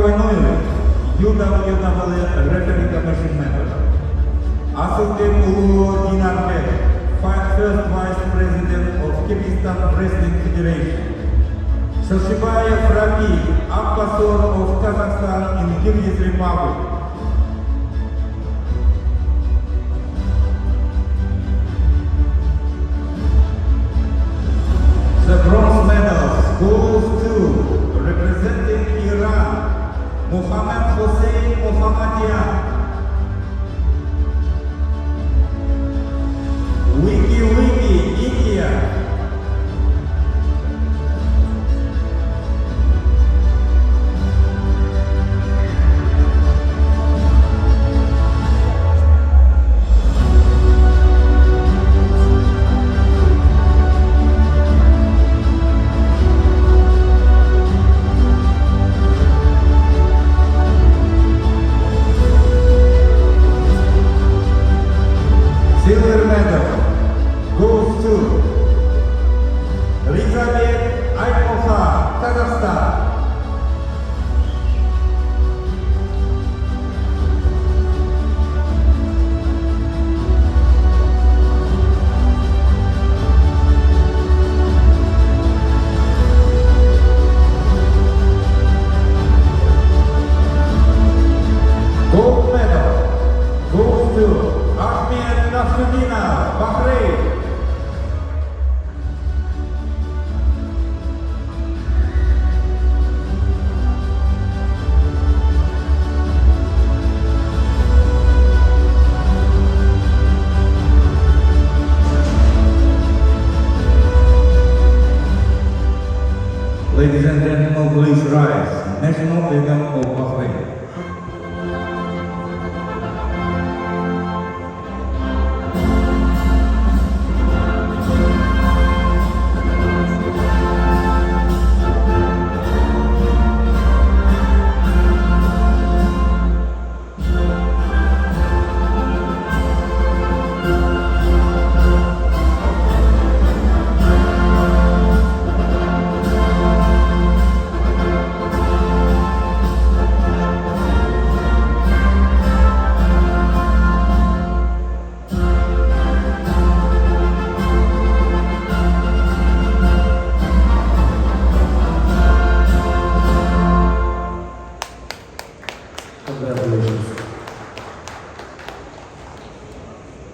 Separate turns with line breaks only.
пропонують UWW Referee Commission Member. Asylbek Ulu Dinarbek, first Vice President of Kyrgyzstan Wrestling Federation. Sashibayev Rami, Ambassador of Kazakhstan in Kyrgyz Republic. The bronze medals goes to representing Iran, Mohammad Hossein Mohammadian. Wiki, India. Silver medal goes to Elizabeth Aykova, Kazakhstan. Gold medal goes to Ahmed Nasruddinov, Bahrain. Ladies and gentlemen, please rise. National anthem of Bahrain.